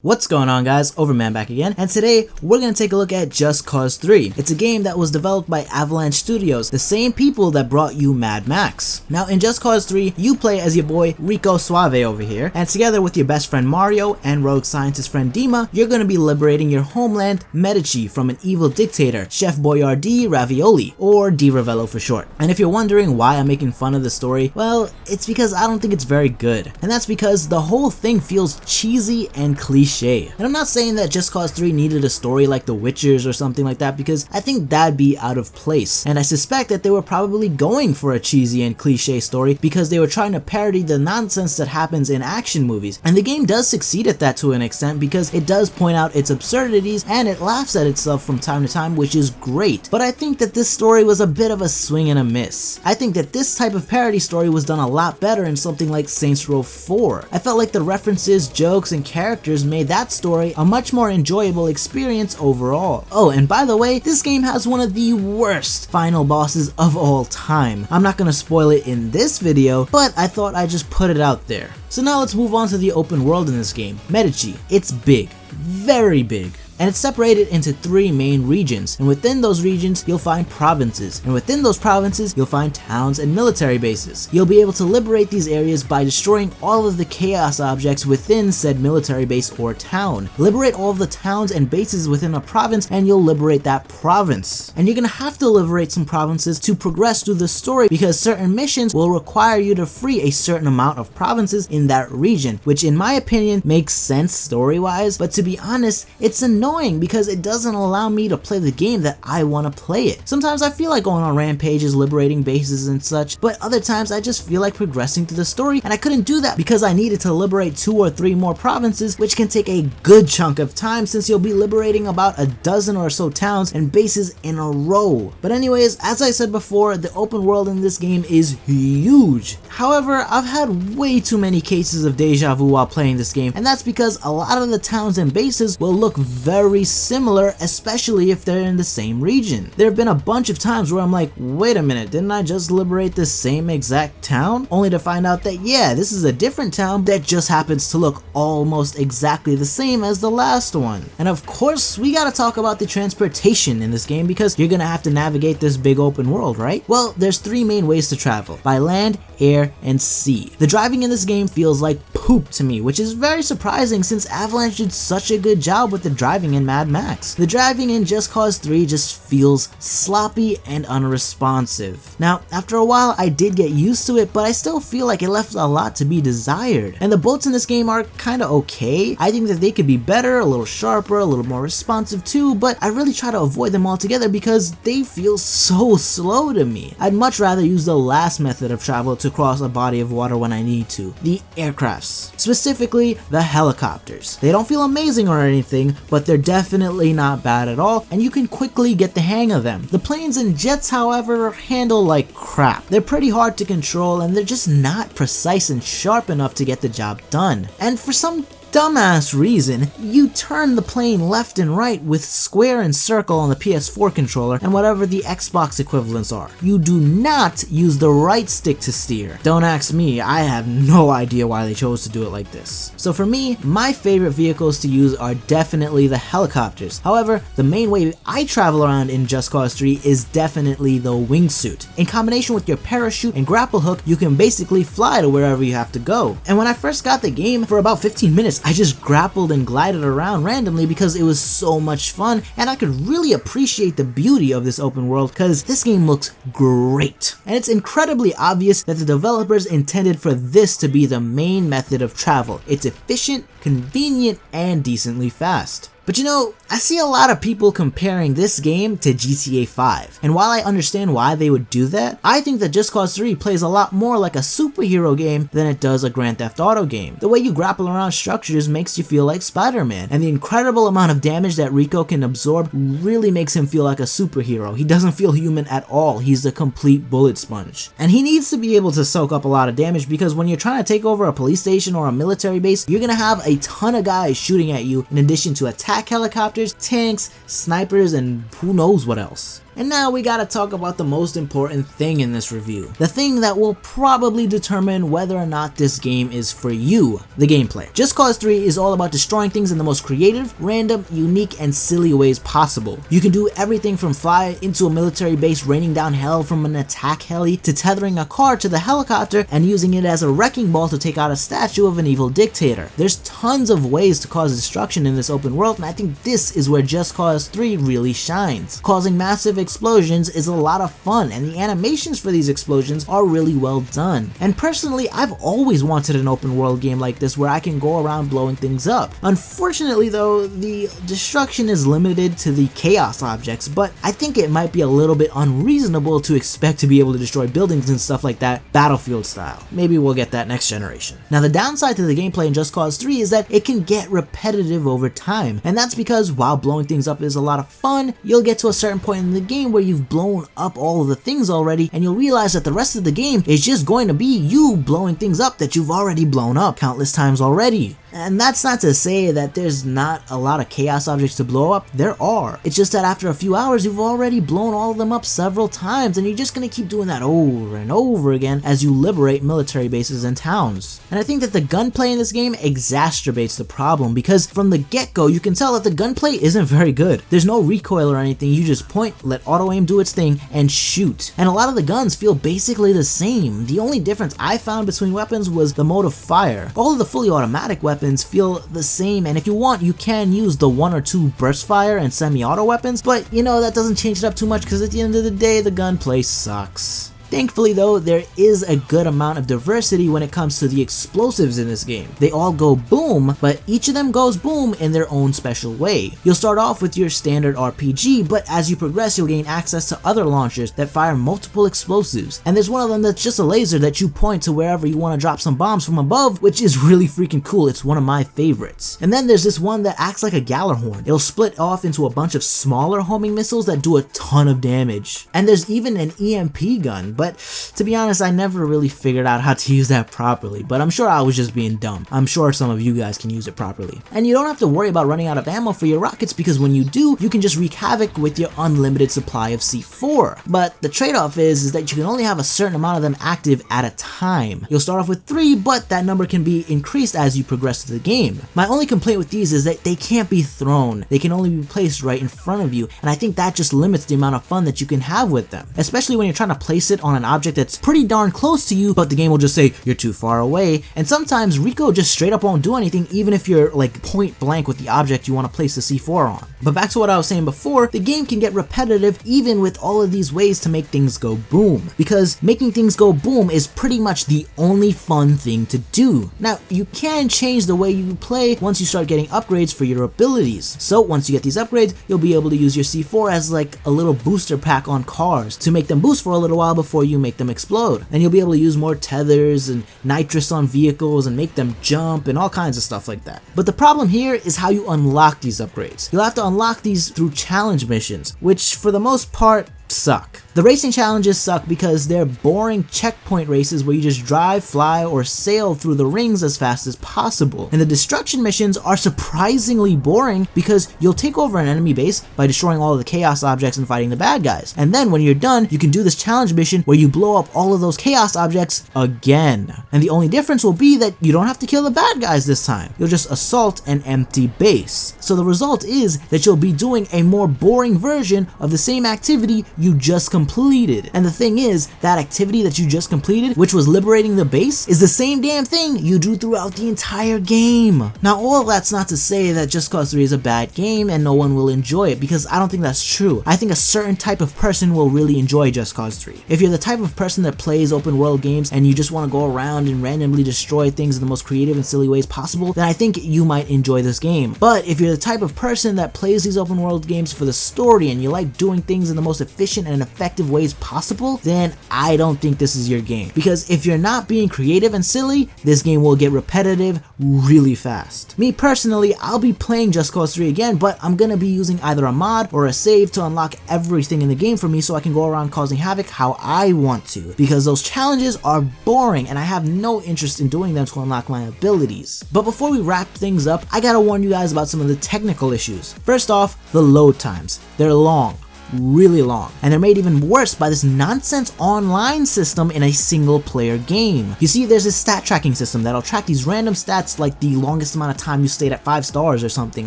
What's going on, guys? Overman back again, and today we're going to take a look at Just Cause 3. It's a game that was developed by Avalanche Studios, the same people that brought you Mad Max. Now in Just Cause 3, you play as your boy Rico Suave over here, and together with your best friend Mario and rogue scientist friend Dima, you're going to be liberating your homeland Medici from an evil dictator, Chef Boyardee Ravioli, or Di Ravello for short. And if you're wondering why I'm making fun of the story, well, it's because I don't think it's very good. And that's because the whole thing feels cheesy and cliche. And I'm not saying that Just Cause 3 needed a story like The Witcher's or something like that, because I think that'd be out of place. And I suspect that they were probably going for a cheesy and cliche story because they were trying to parody the nonsense that happens in action movies. And the game does succeed at that to an extent because it does point out its absurdities and it laughs at itself from time to time, which is great. But I think that this story was a bit of a swing and a miss. I think that this type of parody story was done a lot better in something like Saints Row 4. I felt like the references, jokes, and characters made that story a much more enjoyable experience overall. Oh, and by the way, this game has one of the worst final bosses of all time. I'm not gonna spoil it in this video, but I thought I'd just put it out there. So now let's move on to the open world in this game. Medici. It's big. Very big. And it's separated into 3 main regions, and within those regions you'll find provinces, and within those provinces you'll find towns and military bases. You'll be able to liberate these areas by destroying all of the chaos objects within said military base or town. Liberate all of the towns and bases within a province and you'll liberate that province. And you're gonna have to liberate some provinces to progress through the story because certain missions will require you to free a certain amount of provinces in that region, which in my opinion makes sense story-wise, but to be honest, it's annoying because it doesn't allow me to play the game that I want to play it. Sometimes I feel like going on rampages, liberating bases and such, but other times I just feel like progressing through the story, and I couldn't do that because I needed to liberate 2 or 3 more provinces, which can take a good chunk of time since you'll be liberating about a dozen or so towns and bases in a row. But anyways, as I said before, the open world in this game is huge. However, I've had way too many cases of deja vu while playing this game, and that's because a lot of the towns and bases will look very similar, especially if they're in the same region. There have been a bunch of times where I'm like, wait a minute, didn't I just liberate the same exact town? Only to find out that yeah, this is a different town that just happens to look almost exactly the same as the last one. And of course, we gotta talk about the transportation in this game because you're gonna have to navigate this big open world, right? Well, there's 3 main ways to travel: by land, air, and sea. The driving in this game feels like poop to me, which is very surprising since Avalanche did such a good job with the driving in Mad Max. The driving in Just Cause 3 just feels sloppy and unresponsive. Now, after a while I did get used to it, but I still feel like it left a lot to be desired. And the boats in this game are kinda okay. I think that they could be better, a little sharper, a little more responsive too, but I really try to avoid them altogether because they feel so slow to me. I'd much rather use the last method of travel to cross a body of water when I need to: the aircrafts, specifically the helicopters. They don't feel amazing or anything, but they're definitely not bad at all, and you can quickly get the hang of them. The planes and jets, however, handle like crap. They're pretty hard to control and they're just not precise and sharp enough to get the job done. And for some dumbass reason, you turn the plane left and right with square and circle on the PS4 controller and whatever the Xbox equivalents are. You do not use the right stick to steer. Don't ask me, I have no idea why they chose to do it like this. So for me, my favorite vehicles to use are definitely the helicopters. However, the main way I travel around in Just Cause 3 is definitely the wingsuit. In combination with your parachute and grapple hook, you can basically fly to wherever you have to go. And when I first got the game, for about 15 minutes, I just grappled and glided around randomly because it was so much fun, and I could really appreciate the beauty of this open world because this game looks great. And it's incredibly obvious that the developers intended for this to be the main method of travel. It's efficient, convenient, and decently fast. But you know, I see a lot of people comparing this game to GTA 5, and while I understand why they would do that, I think that Just Cause 3 plays a lot more like a superhero game than it does a Grand Theft Auto game. The way you grapple around structures makes you feel like Spider-Man, and the incredible amount of damage that Rico can absorb really makes him feel like a superhero. He doesn't feel human at all, he's a complete bullet sponge. And he needs to be able to soak up a lot of damage because when you're trying to take over a police station or a military base, you're gonna have a ton of guys shooting at you in addition to attack helicopters, tanks, snipers, and who knows what else. And now we gotta talk about the most important thing in this review. The thing that will probably determine whether or not this game is for you, the gameplay. Just Cause 3 is all about destroying things in the most creative, random, unique, and silly ways possible. You can do everything from fly into a military base raining down hell from an attack heli to tethering a car to the helicopter and using it as a wrecking ball to take out a statue of an evil dictator. There's tons of ways to cause destruction in this open world, and I think this is where Just Cause 3 really shines. Causing massive explosions is a lot of fun, and the animations for these explosions are really well done. And personally, I've always wanted an open world game like this where I can go around blowing things up. Unfortunately though, the destruction is limited to the chaos objects, but I think it might be a little bit unreasonable to expect to be able to destroy buildings and stuff like that Battlefield style. Maybe we'll get that next generation. Now the downside to the gameplay in Just Cause 3 is that it can get repetitive over time, and that's because while blowing things up is a lot of fun, you'll get to a certain point in the game where you've blown up all of the things already, and you'll realize that the rest of the game is just going to be you blowing things up that you've already blown up countless times already. And that's not to say that there's not a lot of chaos objects to blow up, there are. It's just that after a few hours you've already blown all of them up several times, and you're just gonna keep doing that over and over again as you liberate military bases and towns. And I think that the gunplay in this game exacerbates the problem, because from the get-go you can tell that the gunplay isn't very good. There's no recoil or anything, you just point, let auto aim do its thing, and shoot. And a lot of the guns feel basically the same. The only difference I found between weapons was the mode of fire. All of the fully automatic weapons feel the same, and if you want you can use the 1 or 2 burst fire and semi-auto weapons, but you know that doesn't change it up too much because at the end of the day the gunplay sucks. Thankfully though, there is a good amount of diversity when it comes to the explosives in this game. They all go boom, but each of them goes boom in their own special way. You'll start off with your standard RPG, but as you progress you'll gain access to other launchers that fire multiple explosives. And there's one of them that's just a laser that you point to wherever you want to drop some bombs from above, which is really freaking cool. It's one of my favorites. And then there's this one that acts like a Gallarhorn. It'll split off into a bunch of smaller homing missiles that do a ton of damage. And there's even an EMP gun, but to be honest, I never really figured out how to use that properly, but I'm sure I was just being dumb. I'm sure some of you guys can use it properly. And you don't have to worry about running out of ammo for your rockets, because when you do, you can just wreak havoc with your unlimited supply of C4. But the trade-off is that you can only have a certain amount of them active at a time. You'll start off with 3, but that number can be increased as you progress through the game. My only complaint with these is that they can't be thrown. They can only be placed right in front of you, and I think that just limits the amount of fun that you can have with them, especially when you're trying to place it on an object that's pretty darn close to you, but the game will just say you're too far away. And sometimes Rico just straight up won't do anything even if you're like point blank with the object you want to place the C4 on. But back to what I was saying before, the game can get repetitive even with all of these ways to make things go boom, because making things go boom is pretty much the only fun thing to do. Now you can change the way you play once you start getting upgrades for your abilities. So once you get these upgrades, you'll be able to use your C4 as like a little booster pack on cars to make them boost for a little while before you make them explode. And you'll be able to use more tethers and nitrous on vehicles and make them jump and all kinds of stuff like that. But the problem here is how you unlock these upgrades. You'll have to unlock these through challenge missions, which for the most part suck. The racing challenges suck because they're boring checkpoint races where you just drive, fly, or sail through the rings as fast as possible. And the destruction missions are surprisingly boring because you'll take over an enemy base by destroying all of the chaos objects and fighting the bad guys. And then when you're done, you can do this challenge mission where you blow up all of those chaos objects again. And the only difference will be that you don't have to kill the bad guys this time. You'll just assault an empty base. So the result is that you'll be doing a more boring version of the same activity you just completed. And the thing is, that activity that you just completed, which was liberating the base, is the same damn thing you do throughout the entire game. Now all that's not to say that Just Cause 3 is a bad game and no one will enjoy it, because I don't think that's true. I think a certain type of person will really enjoy Just Cause 3. If you're the type of person that plays open world games and you just want to go around and randomly destroy things in the most creative and silly ways possible, then I think you might enjoy this game. But if you're the type of person that plays these open world games for the story and you like doing things in the most efficient and effective ways possible, then I don't think this is your game. Because if you're not being creative and silly, this game will get repetitive really fast. Me personally, I'll be playing Just Cause 3 again, but I'm gonna be using either a mod or a save to unlock everything in the game for me so I can go around causing havoc how I want to. Because those challenges are boring and I have no interest in doing them to unlock my abilities. But before we wrap things up, I gotta warn you guys about some of the technical issues. First off, the load times. They're long. really long, and they're made even worse by this nonsense online system in a single player game. You see, there's this stat tracking system that'll track these random stats like the longest amount of time you stayed at 5 stars or something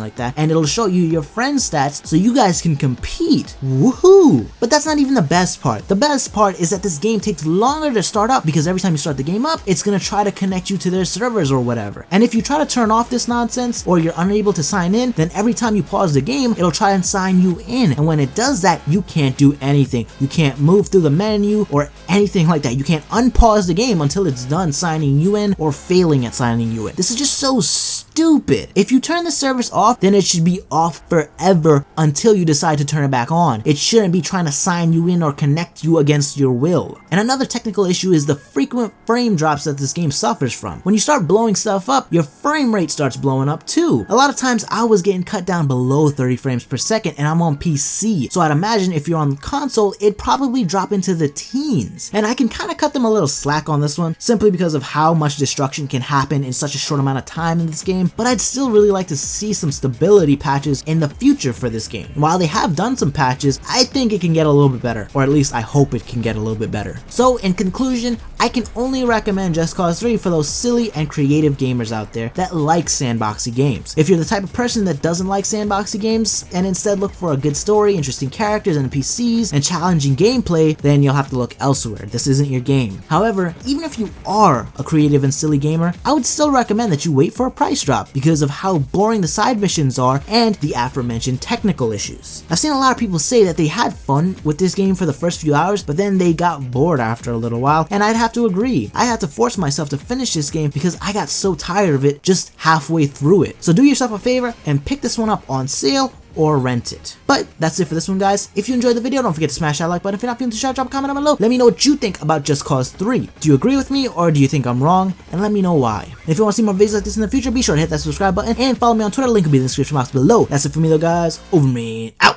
like that, and it'll show you your friends' stats so you guys can compete. Woohoo! But that's not even the best part. The best part is that this game takes longer to start up because every time you start the game up, it's gonna try to connect you to their servers or whatever. And if you try to turn off this nonsense or you're unable to sign in, then every time you pause the game, it'll try and sign you in. And when it does that, you can't do anything. You can't move through the menu or anything like that. You can't unpause the game until it's done signing you in or failing at signing you in. This is just so stupid. If you turn the service off, then it should be off forever until you decide to turn it back on. It shouldn't be trying to sign you in or connect you against your will. And another technical issue is the frequent frame drops that this game suffers from. When you start blowing stuff up, your frame rate starts blowing up too. A lot of times I was getting cut down below 30 frames per second and I'm on PC. So I'd imagine if you're on console, it'd probably drop into the teens. And I can kind of cut them a little slack on this one simply because of how much destruction can happen in such a short amount of time in this game, but I'd still really like to see some stability patches in the future for this game. While they have done some patches, I think it can get a little bit better, or at least I hope it can get a little bit better. So in conclusion, I can only recommend Just Cause 3 for those silly and creative gamers out there that like sandboxy games. If you're the type of person that doesn't like sandboxy games and instead look for a good story, interesting characters and NPCs, and challenging gameplay, then you'll have to look elsewhere. This isn't your game. However, even if you are a creative and silly gamer, I would still recommend that you wait for a price drop because of how boring the side missions are and the aforementioned technical issues. I've seen a lot of people say that they had fun with this game for the first few hours, but then they got bored after a little while, and I'd have to agree. I had to force myself to finish this game because I got so tired of it just halfway through it. So do yourself a favor and pick this one up on sale or rent it. But that's it for this one, guys. If you enjoyed the video, don't forget to smash that like button. If you're not feeling too shy, drop a comment down below. Let me know what you think about Just Cause 3. Do you agree with me or do you think I'm wrong? And let me know why. And if you want to see more videos like this in the future, be sure to hit that subscribe button and follow me on Twitter. Link will be in the description box below. That's it for me though, guys. Over me, out.